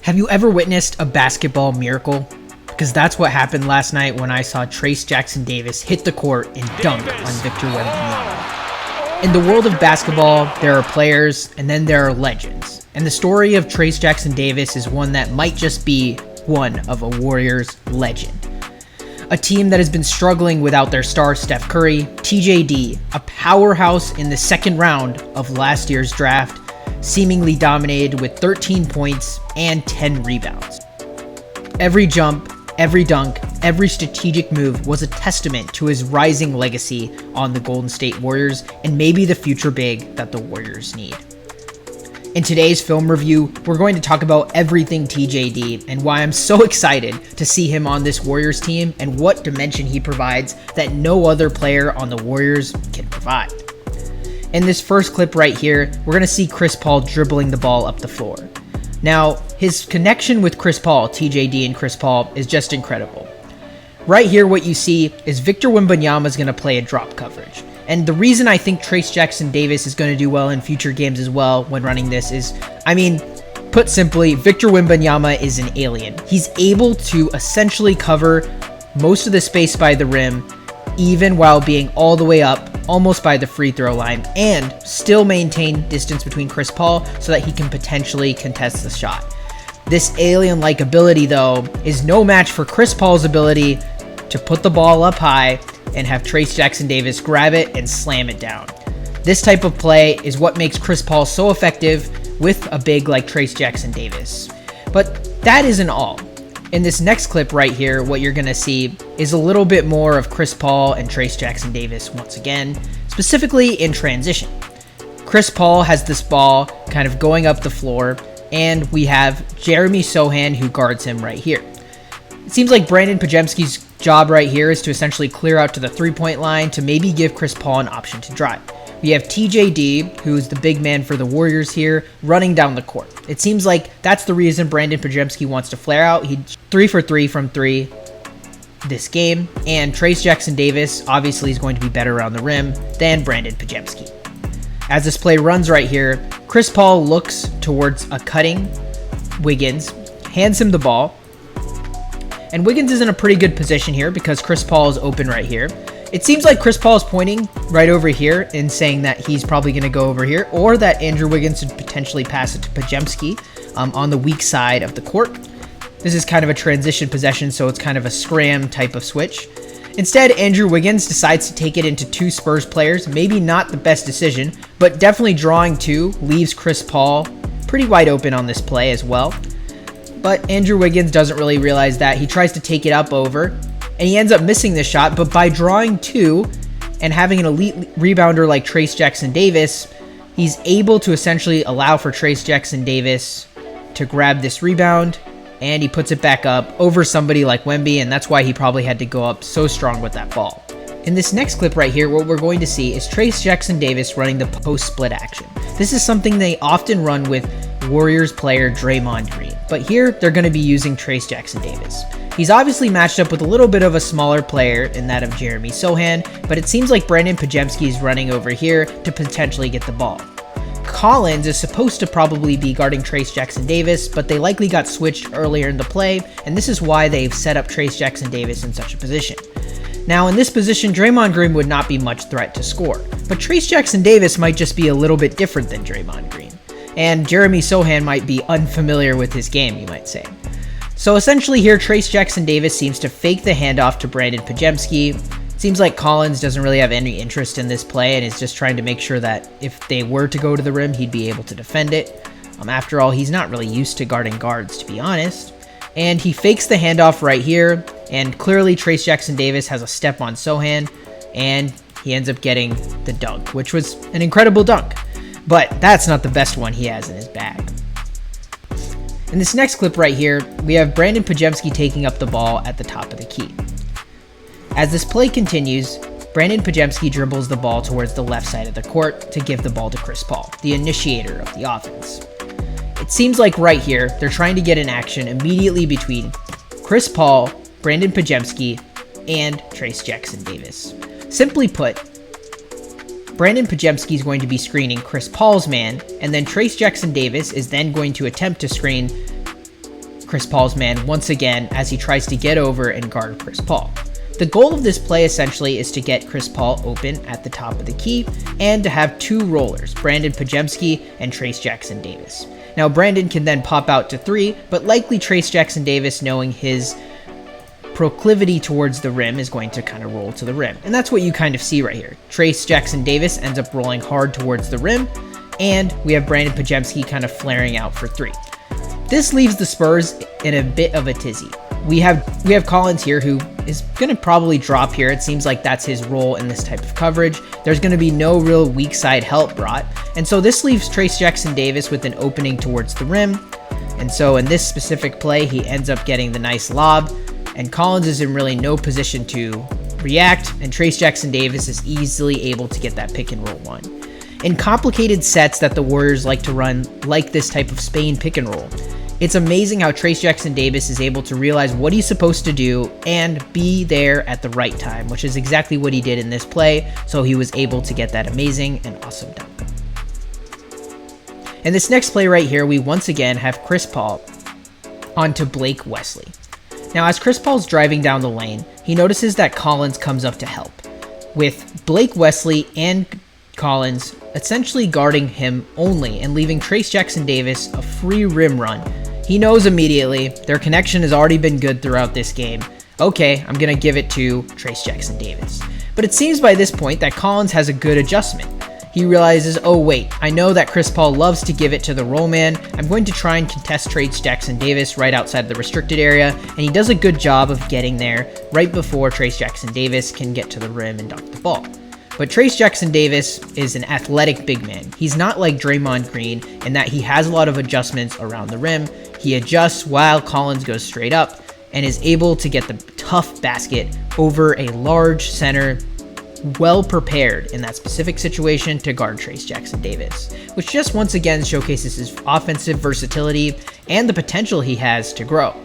Have you ever witnessed a basketball miracle? Because that's what happened last night when I saw Trayce Jackson-Davis hit the court and dunk on Victor Wembanyama. In the world of basketball, there are players and then there are legends. And the story of Trayce Jackson-Davis is one that might just be one of a Warriors legend. A team that has been struggling without their star Steph Curry, TJD, a powerhouse in the second round of last year's draft, seemingly dominated with 13 points and 10 rebounds. Every jump, every dunk, every strategic move was a testament to his rising legacy on the Golden State Warriors and maybe the future big that the Warriors need. In today's film review, we're going to talk about everything TJD and why I'm so excited to see him on this Warriors team and what dimension he provides that no other player on the Warriors can provide. In this first clip right here, we're going to see Chris Paul dribbling the ball up the floor. Now, his connection with Chris Paul, TJD and Chris Paul, is just incredible. Right here, what you see is Victor Wembanyama is going to play a drop coverage. And the reason I think Trayce Jackson-Davis is going to do well in future games as well when running this is, put simply, Victor Wembanyama is an alien. He's able to essentially cover most of the space by the rim, even while being all the way up, almost by the free throw line, and still maintain distance between Chris Paul so that he can potentially contest the shot. This alien-like ability, though, is no match for Chris Paul's ability to put the ball up high and have Trayce Jackson-Davis grab it and slam it down. This type of play is what makes Chris Paul so effective with a big like Trayce Jackson-Davis. But that isn't all. In this next clip right here, what you're going to see is a little bit more of Chris Paul and Trayce Jackson-Davis once again, specifically in transition. Chris Paul has this ball kind of going up the floor, and we have Jeremy Sochan who guards him right here. It seems like Brandon Podziemski's job right here is to essentially clear out to the three-point line to maybe give Chris Paul an option to drive. We have TJD, who's the big man for the Warriors here, running down the court. It seems like that's the reason Brandon Podziemski wants to flare out. He's 3 for 3 from 3 this game, and Trayce Jackson-Davis obviously is going to be better around the rim than Brandon Podziemski. As this play runs right here, Chris Paul looks towards a cutting Wiggins, hands him the ball, and Wiggins is in a pretty good position here because Chris Paul is open right here. It seems like Chris Paul is pointing right over here and saying that he's probably going to go over here, or that Andrew Wiggins should potentially pass it to Podziemski on the weak side of the court. This is kind of a transition possession, so it's kind of a scram type of switch. Instead, Andrew Wiggins decides to take it into two Spurs players. Maybe not the best decision, but definitely drawing two leaves Chris Paul pretty wide open on this play as well. But Andrew Wiggins doesn't really realize that. He tries to take it up over, and he ends up missing the shot, but by drawing two and having an elite rebounder like Trayce Jackson-Davis, he's able to essentially allow for Trayce Jackson-Davis to grab this rebound, and he puts it back up over somebody like Wemby, and that's why he probably had to go up so strong with that ball. In this next clip right here, what we're going to see is Trayce Jackson-Davis running the post-split action. This is something they often run with Warriors player Draymond Green, but here they're going to be using Trayce Jackson-Davis. He's obviously matched up with a little bit of a smaller player in that of Jeremy Sochan, but it seems like Brandon Podziemski is running over here to potentially get the ball. Collins is supposed to probably be guarding Trayce Jackson-Davis, but they likely got switched earlier in the play, and this is why they've set up Trayce Jackson-Davis in such a position. Now, in this position, Draymond Green would not be much threat to score, but Trayce Jackson-Davis might just be a little bit different than Draymond Green, and Jeremy Sochan might be unfamiliar with his game, you might say. So essentially here, Trayce Jackson-Davis seems to fake the handoff to Brandon Podziemski. Seems like Collins doesn't really have any interest in this play and is just trying to make sure that if they were to go to the rim, he'd be able to defend it. After all, he's not really used to guarding guards, to be honest. And he fakes the handoff right here, and clearly Trayce Jackson-Davis has a step on Sochan, and he ends up getting the dunk, which was an incredible dunk. But that's not the best one he has in his bag. In this next clip right here, we have Brandon Podziemski taking up the ball at the top of the key. As this play continues, Brandon Podziemski dribbles the ball towards the left side of the court to give the ball to Chris Paul, the initiator of the offense. It seems like right here, they're trying to get an action immediately between Chris Paul, Brandon Podziemski, and Trayce Jackson-Davis. Simply put, Brandon Podziemski is going to be screening Chris Paul's man, and then Trayce Jackson-Davis is then going to attempt to screen Chris Paul's man once again as he tries to get over and guard Chris Paul. The goal of this play essentially is to get Chris Paul open at the top of the key and to have two rollers, Brandon Pajemski and Trayce Jackson-Davis. Now Brandon can then pop out to three, but likely Trayce Jackson-Davis, knowing his proclivity towards the rim, is going to kind of roll to the rim. And that's what you kind of see right here. Trayce Jackson-Davis ends up rolling hard towards the rim, and we have Brandon Pajemski kind of flaring out for three. This leaves the Spurs in a bit of a tizzy. We have Collins here, who is going to probably drop here. It seems like that's his role in this type of coverage. There's going to be no real weak side help brought. And so this leaves Trayce Jackson-Davis with an opening towards the rim. And so in this specific play, he ends up getting the nice lob. And Collins is in really no position to react. And Trayce Jackson-Davis is easily able to get that pick and roll one. In complicated sets that the Warriors like to run, like this type of Spain pick and roll, it's amazing how Trayce Jackson-Davis is able to realize what he's supposed to do and be there at the right time, which is exactly what he did in this play, so he was able to get that amazing and awesome dunk. In this next play right here, we once again have Chris Paul onto Blake Wesley. Now, as Chris Paul's driving down the lane, he notices that Collins comes up to help, with Blake Wesley and Collins essentially guarding him only and leaving Trayce Jackson-Davis a free rim run. He knows immediately their connection has already been good throughout this game. Okay, I'm going to give it to Trayce Jackson-Davis. But it seems by this point that Collins has a good adjustment. He realizes, oh wait, I know that Chris Paul loves to give it to the roll man. I'm going to try and contest Trayce Jackson-Davis right outside the restricted area, and he does a good job of getting there right before Trayce Jackson-Davis can get to the rim and dunk the ball. But Trayce Jackson-Davis is an athletic big man. He's not like Draymond Green in that he has a lot of adjustments around the rim. He adjusts while Collins goes straight up and is able to get the tough basket over a large center, well prepared in that specific situation to guard Trayce Jackson-Davis, which just once again showcases his offensive versatility and the potential he has to grow.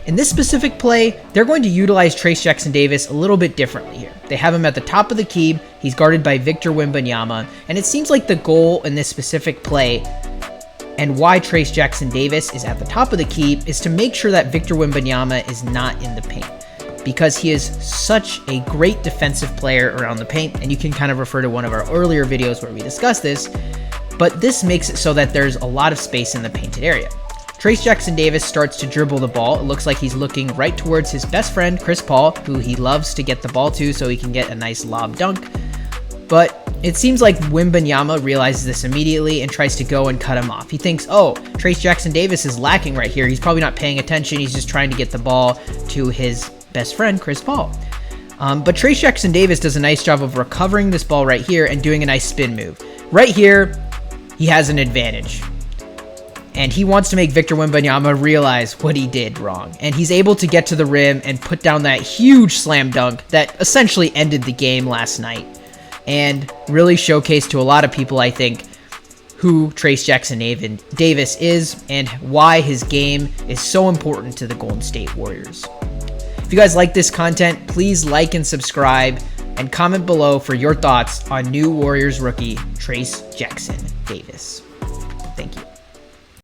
In this specific play, they're going to utilize Trayce Jackson-Davis a little bit differently here. They have him at the top of the key, he's guarded by Victor Wembanyama, and it seems like the goal in this specific play and why Trayce Jackson-Davis is at the top of the key is to make sure that Victor Wembanyama is not in the paint, because he is such a great defensive player around the paint, and you can kind of refer to one of our earlier videos where we discussed this, but this makes it so that there's a lot of space in the painted area. Trayce Jackson-Davis starts to dribble the ball. It looks like he's looking right towards his best friend, Chris Paul, who he loves to get the ball to so he can get a nice lob dunk. But it seems like Wembanyama realizes this immediately and tries to go and cut him off. He thinks, oh, Trayce Jackson-Davis is lacking right here. He's probably not paying attention. He's just trying to get the ball to his best friend, Chris Paul. But Trayce Jackson-Davis does a nice job of recovering this ball right here and doing a nice spin move. Right here, he has an advantage. And he wants to make Victor Wembanyama realize what he did wrong. And he's able to get to the rim and put down that huge slam dunk that essentially ended the game last night. And really showcased to a lot of people, I think, who Trayce Jackson-Davis is and why his game is so important to the Golden State Warriors. If you guys like this content, please like and subscribe and comment below for your thoughts on new Warriors rookie Trayce Jackson-Davis. Thank you.